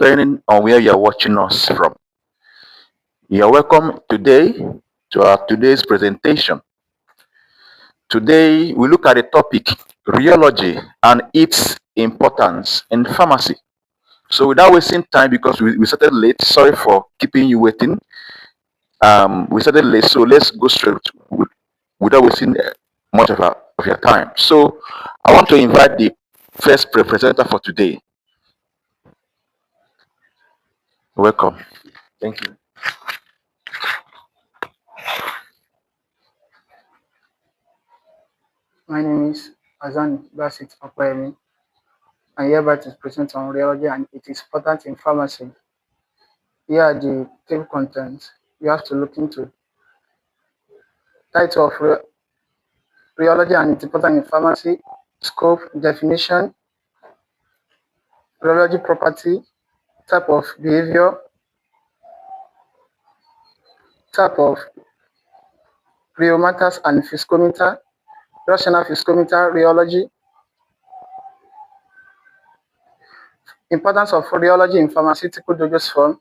depending on where you're watching us from. You're welcome today to our today's presentation. Today, we look at the topic rheology and its importance in pharmacy. So, without wasting time, because we started late, sorry for keeping you waiting. We started late, so let's go straight without wasting much of your time. So, I want to invite the first presenter for today. Welcome. Thank you. My name is Azan Basit Okwemi. I'm hereby to present on rheology and it is important in pharmacy. Here are the table contents you have to look into. Title of rheology and its important in pharmacy, scope, definition, rheology property, type of behavior, type of rheomaters and physicometer, rational physicometer, rheology, importance of rheology in pharmaceutical dosage form,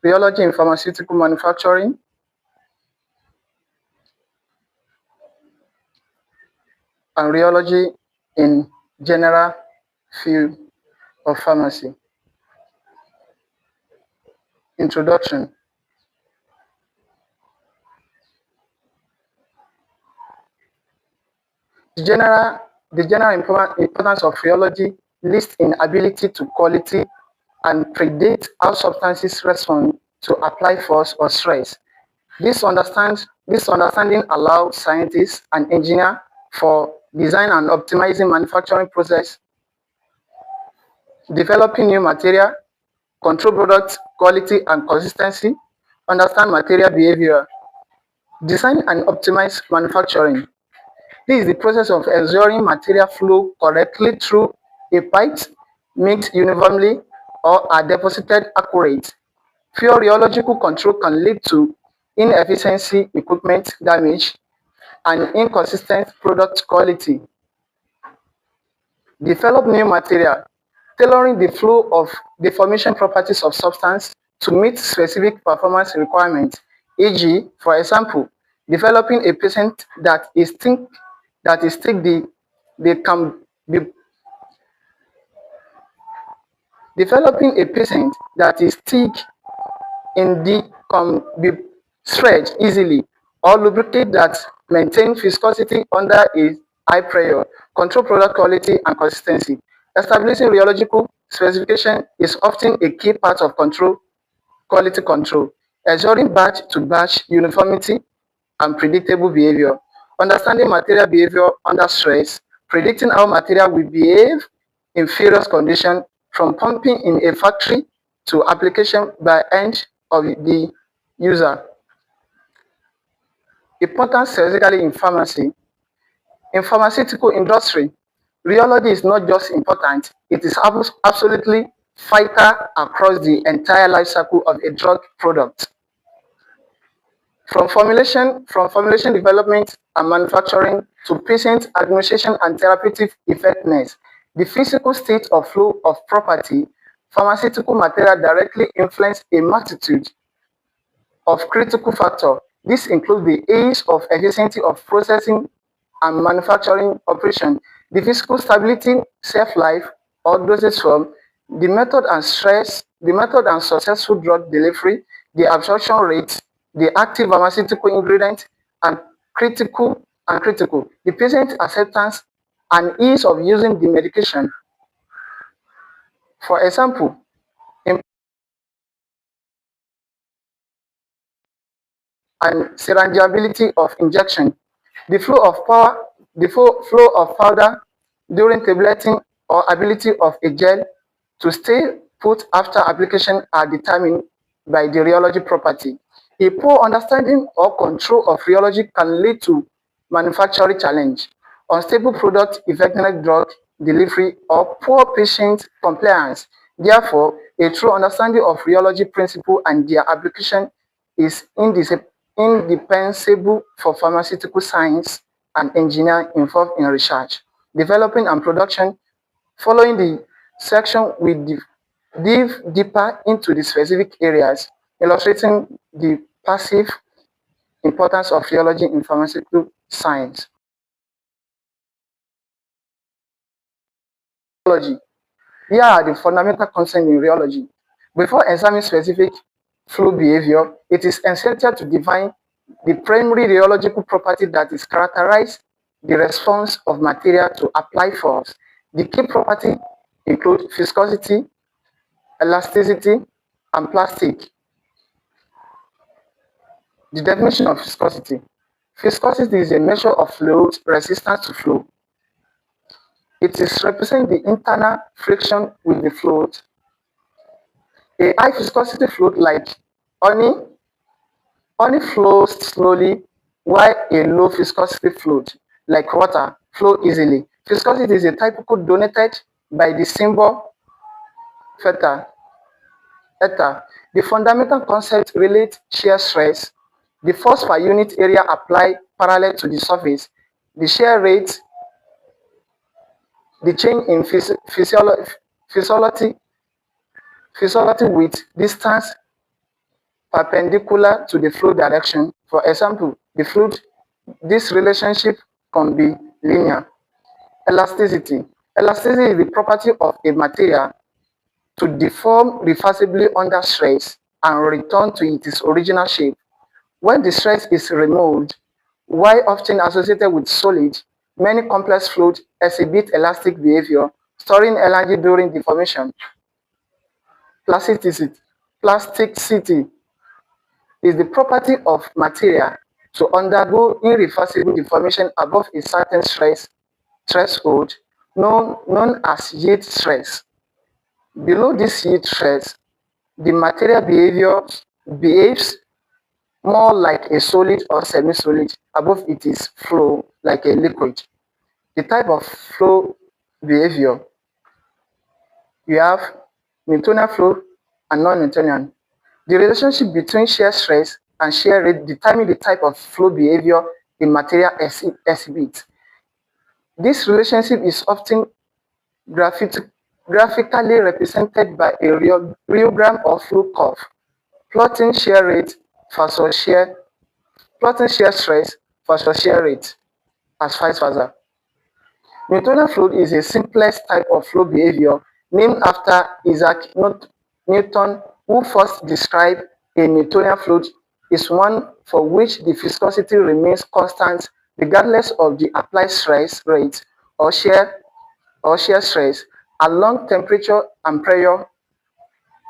rheology in pharmaceutical manufacturing, and rheology in general field of pharmacy. Introduction. The general importance of rheology lies in ability to quality and predict how substances respond to applied force or stress. This understanding allows scientists and engineers for design and optimizing manufacturing process, developing new material, control product quality and consistency, understand material behavior, design and optimize manufacturing. This is the process of ensuring material flow correctly through a pipe, mixed uniformly, or are deposited accurate. Pure rheological control can lead to inefficiency, equipment damage, and inconsistent product quality. Develop new material, tailoring the flow of the formation properties of substance to meet specific performance requirements, e.g., for example, developing a patient that is thick they can be developing a patient that is thick in the can be stretched easily or lubricate that maintain viscosity under a high pressure, control product quality and consistency. Establishing rheological specification is often a key part of quality control, ensuring batch to batch uniformity and predictable behavior. Understanding material behavior under stress, predicting how material will behave in various conditions from pumping in a factory to application by end of the user. Importance specifically in pharmacy. In pharmaceutical industry, rheology is not just important, it is absolutely vital across the entire life cycle of a drug product. From formulation development and manufacturing to patient administration and therapeutic effectiveness, the physical state of flow of property, pharmaceutical material directly influence a multitude of critical factors. This includes the ease of efficiency of processing and manufacturing operation, the physical stability, shelf-life, or dosage form, the method and successful drug delivery, the absorption rate, the active pharmaceutical ingredient, and critical, the patient acceptance and ease of using the medication. For example, and syringeability of injection, the flow of powder during tableting or ability of a gel to stay put after application are determined by the rheology property. A poor understanding or control of rheology can lead to manufacturing challenge, unstable product effectiveness drug delivery, or poor patient compliance. Therefore, a true understanding of rheology principle and their application is indispensable for pharmaceutical science and engineering involved in research, developing and production. Following the section we dive deeper into the specific areas, illustrating the passive importance of rheology in pharmaceutical science. Rheology. Here are the fundamental concepts in rheology. Before examining specific flow behavior, it is essential to define the primary rheological property that is characterize the response of material to applied force. The key property include viscosity, elasticity, and plastic. The definition of viscosity. Viscosity is a measure of fluid resistance to flow. It is represent the internal friction with the fluid. A high viscosity fluid like honey, honey flows slowly, while a low viscosity fluid like water flow easily. Viscosity is a typical denoted by the symbol theta. Theta. The fundamental concept relates shear stress, the force per unit area applied parallel to the surface, the shear rate, the change in physiology with distance perpendicular to the flow direction. For example, the fluid, this relationship can be linear. Elasticity. Elasticity is the property of a material to deform reversibly under stress and return to its original shape. When the stress is removed, while often associated with solid, many complex fluids exhibit elastic behavior, storing energy during deformation. Plasticity. Plasticity is the property of material to undergo irreversible deformation above a certain stress threshold known as yield stress. Below this yield stress, the material behaves more like a solid or semi-solid. Above it is flow like a liquid. The type of flow behavior, you have Newtonian flow and non-Newtonian. The relationship between shear stress and shear rate determine the type of flow behavior a material exhibits. This relationship is often graphically represented by a rheogram or flow curve, plotting shear rate versus plotting shear stress versus shear rate, as vice versa. Newtonian fluid is the simplest type of flow behavior, named after Isaac Newton, who first described a Newtonian fluid is one for which the viscosity remains constant regardless of the applied stress rate or shear stress, and long temperature and pressure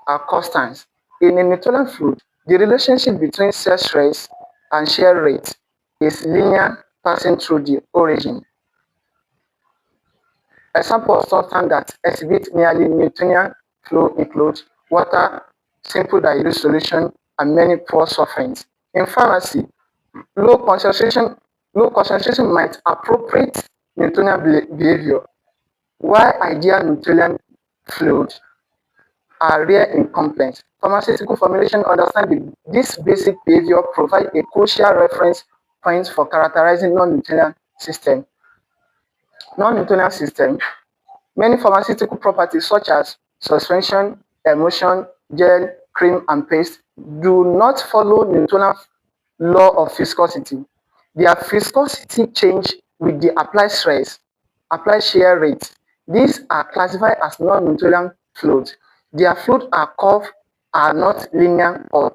are constants. In a Newtonian fluid, the relationship between shear stress and shear rate is linear, passing through the origin. Examples of substances that exhibit nearly Newtonian flow include water, simple dilute solution, and many porous solvents. In pharmacy, low concentration low concentration might appropriate Newtonian behavior, while ideal Newtonian fluids are rare in complaints. Pharmaceutical formulation understanding this basic behavior provide a crucial reference point for characterizing non-Newtonian system. Non-Newtonian system. Many pharmaceutical properties such as suspension, emulsion, gel, cream, and paste do not follow Newton's law of viscosity. Their viscosity change with the applied stress, applied shear rate. These are classified as non-Newtonian fluids. Their fluids are curved, are not linear, or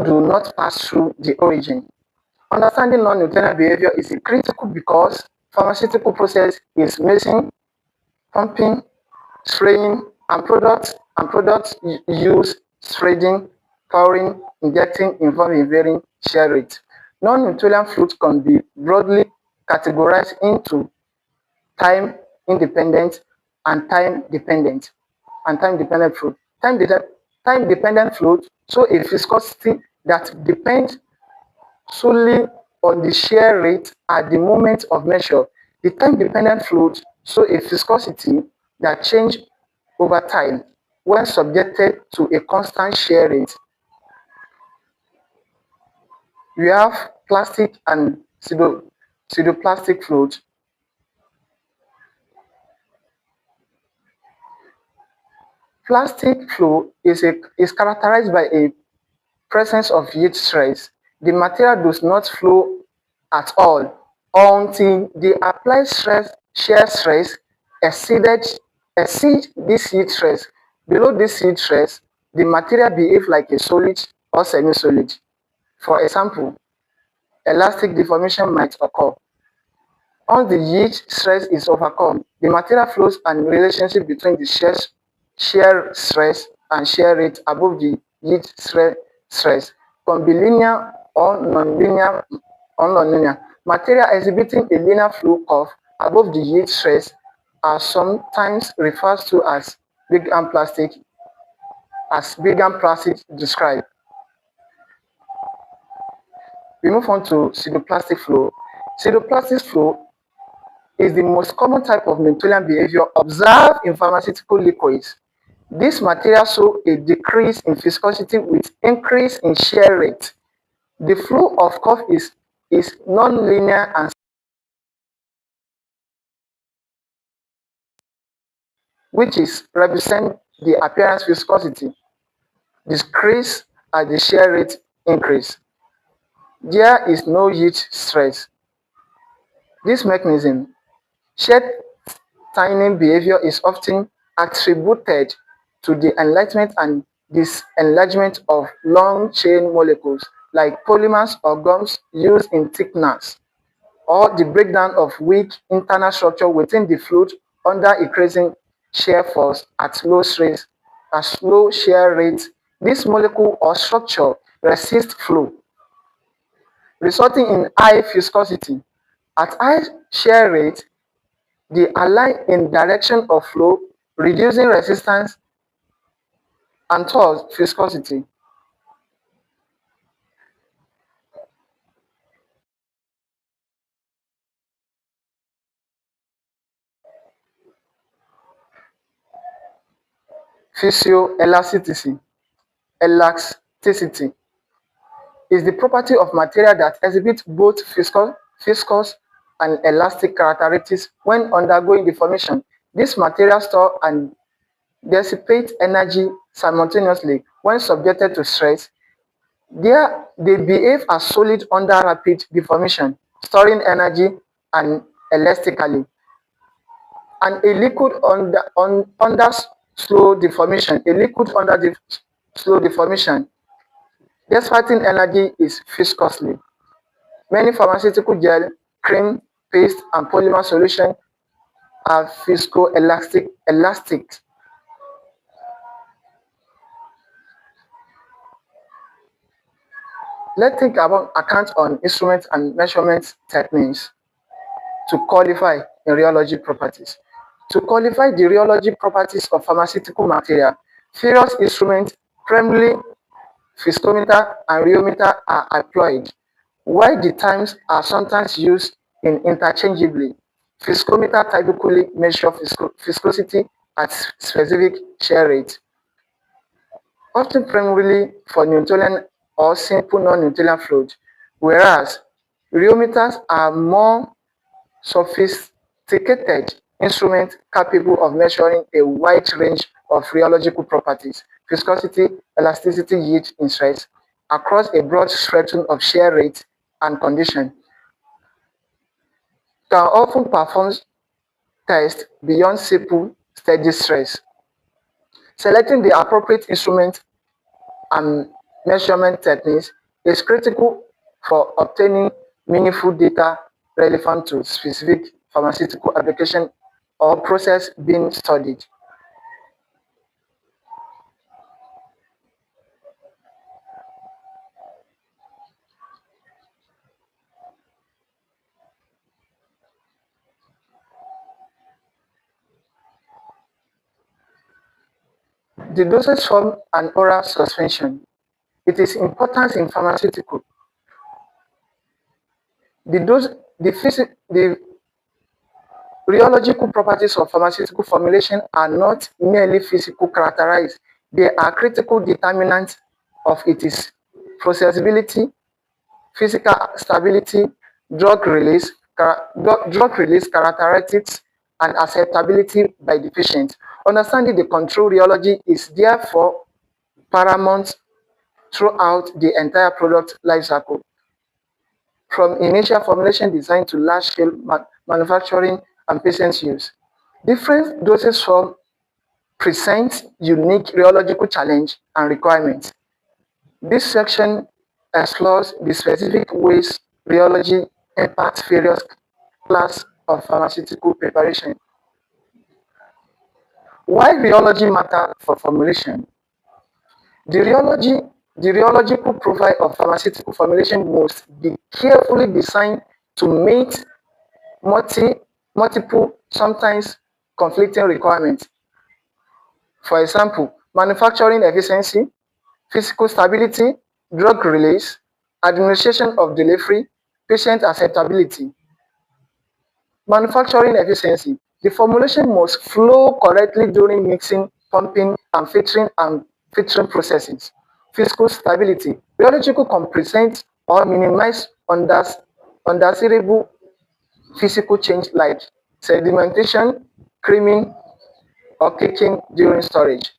do not pass through the origin. Understanding non-Newtonian behavior is critical because pharmaceutical process is mixing, pumping, spraying, and products use spreading, pouring, injecting involving varying shear rate. Non-Newtonian fluids can be broadly categorized into time independent and time dependent fluid. Time dependent fluid show a viscosity that depends solely on the shear rate at the moment of measure. The time-dependent fluid show a viscosity that change over time when subjected to a constant shear rate. We have plastic and pseudoplastic fluid. Plastic flow is characterized by a presence of yield stress. The material does not flow at all until the applied shear stress exceeded exceed this yield stress. Below this yield stress, the material behaves like a solid or semi-solid. For example, elastic deformation might occur. Once the yield stress is overcome, the material flows and relationship between the shear stress and shear rate above the yield stress can be linear or nonlinear. Material exhibiting a linear flow curve above the yield stress are sometimes referred to as big and plastic described. We move on to pseudoplastic flow. Pseudoplastic flow is the most common type of Mendelian behavior observed in pharmaceutical liquids. These materials show a decrease in viscosity with increase in shear rate. The flow of curve is non-linear and which is represent the appearance viscosity decrease as the shear rate increase. There is no yield stress. This mechanism, shear tightening behavior is often attributed to the enlargement and disenlargement of long-chain molecules like polymers or gums used in thickeners, or the breakdown of weak internal structure within the fluid under increasing shear force at low shear rates. This molecule or structure resist flow, resulting in high viscosity. At high shear rate, they align in direction of flow, reducing resistance and thus viscosity. Physioelasticity elasticity is the property of material that exhibits both viscous and elastic characteristics when undergoing deformation. This material store and dissipate energy simultaneously when subjected to stress. They behave as solid under rapid deformation, storing energy and elastically, and a liquid under slow deformation. A liquid under the slow deformation, despite energy is viscously. Many pharmaceutical gel, cream, paste, and polymer solutions are viscoelastic. Let's think about account on instruments and measurement techniques to qualify in rheology properties. To qualify the rheology properties of pharmaceutical material, various instruments, primarily viscometer and rheometer, are employed, while the terms are sometimes used interchangeably. Viscometer typically measures viscosity at specific shear rate, often primarily for Newtonian or simple non-Newtonian fluid, whereas rheometers are more sophisticated instruments capable of measuring a wide range of rheological properties, viscosity, elasticity, yield, and stress, across a broad spectrum of shear rate and condition, can often perform tests beyond simple steady stress. Selecting the appropriate instrument and measurement techniques is critical for obtaining meaningful data relevant to specific pharmaceutical application or process being studied. The dosage form and oral suspension. It is important in pharmaceutical. The dose, the rheological properties of pharmaceutical formulation are not merely physical characterized; they are critical determinants of its processability, physical stability, drug release characteristics, and acceptability by the patient. Understanding the control rheology is therefore paramount throughout the entire product lifecycle, from initial formulation design to large-scale manufacturing and patient use. Different dosage forms present unique rheological challenge and requirements. This section explores the specific ways rheology impacts various classes of pharmaceutical preparation. Why rheology matters for formulation? The rheology, the rheological profile of pharmaceutical formulation must be carefully designed to meet multi, multiple, sometimes conflicting requirements. For example, manufacturing efficiency, physical stability, drug release, administration of delivery, patient acceptability. Manufacturing efficiency. The formulation must flow correctly during mixing, pumping, and filtering processes. Physical stability. Biological can present or minimize undesirable physical change like sedimentation, creaming, or caking during storage.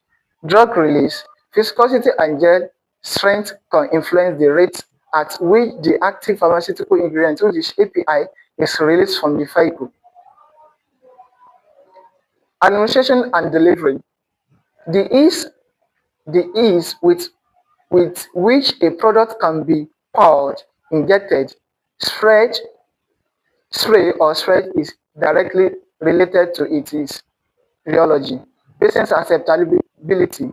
Drug release. Viscosity and gel strength can influence the rate at which the active pharmaceutical ingredient, which is API, is released from the vehicle. Administration and delivery. The ease, the ease with which a product can be poured, injected, spread, spray, or spread is directly related to its rheology. Patient acceptability,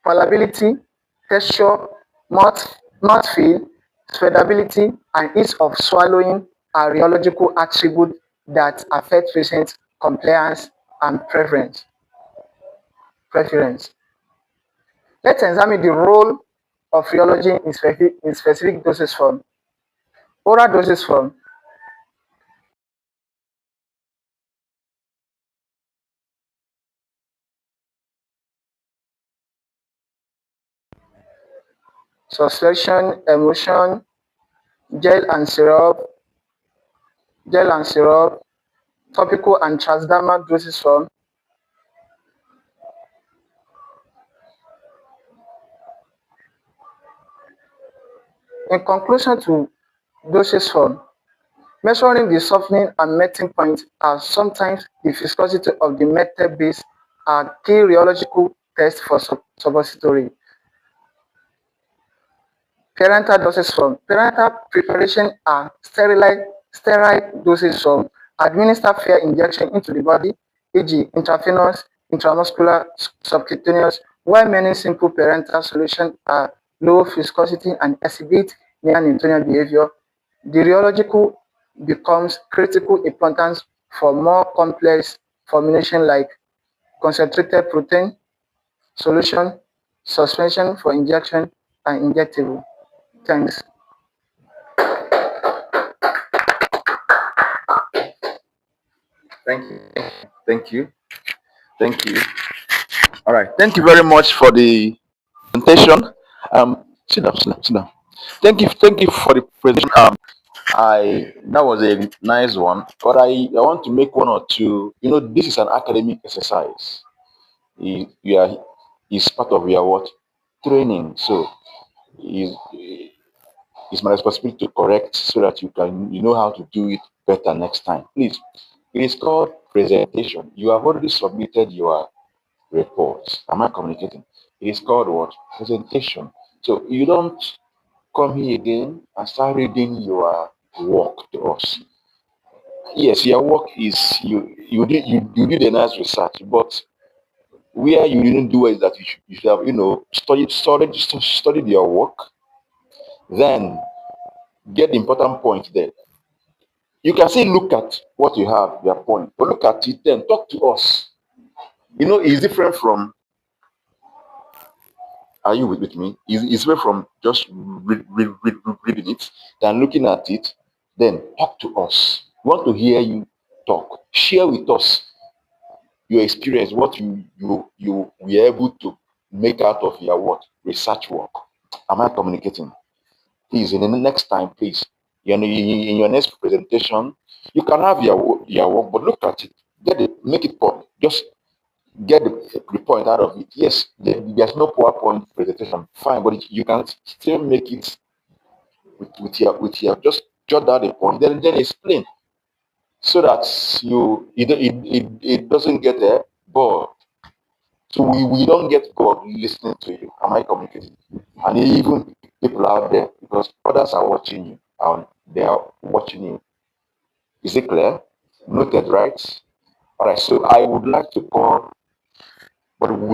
palatability, texture, mouthfeel, spreadability, and ease of swallowing are rheological attributes that affect patient compliance and preference. Let's examine the role of rheology in specific dosage form. Oral dosage form, suspension, emulsion, gel and syrup, gel and syrup, topical and transdermal dosage form. In conclusion to dosage form, measuring the softening and melting point and sometimes the viscosity of the melted base are key rheological tests for suppository. Parental dosage form. Parental preparation are sterile dosage form administered via injection into the body, e.g. intravenous, intramuscular, subcutaneous, while many simple parental solutions are low viscosity and exhibit near-Newtonian behavior. The rheological becomes critical importance for more complex formulation like concentrated protein solution, suspension for injection, and injectable. Thanks. Thank you. Thank you. Thank you. All right. Thank you very much for the presentation. Sit down, sit down, sit down. Thank you for the presentation. I that was a nice one, but I want to make one or two. This is an academic exercise. You are is part of your what training. So is it's my responsibility to correct so that you know how to do it better next time. Please, it is called presentation. You have already submitted your reports. Am I communicating? It is called what? Presentation. So you don't come here again and start reading your work to us. Yes, your work is you did a nice research, but where you didn't do is that you should have studied your work, then get the important point there. You can still look at what you have, your point, but look at it then. Talk to us. It's different from. Are you with me? It's different from just reading it than looking at it. Then talk to us. We want to hear you talk. Share with us your experience, what you were able to make out of your what research work. Am I communicating? Please, in the next time, please, in your next presentation, you can have your work, but look at it, make it public. Just get the point out of it. Yes, there's no PowerPoint presentation, fine, but you can still make it with your just jot down the point, then explain so that it doesn't get bored. So we don't get bored listening to you. Am I communicating? And even people out there, because others are watching you and they are watching you. Is it clear? Noted, right? All right. So I would like to call, but would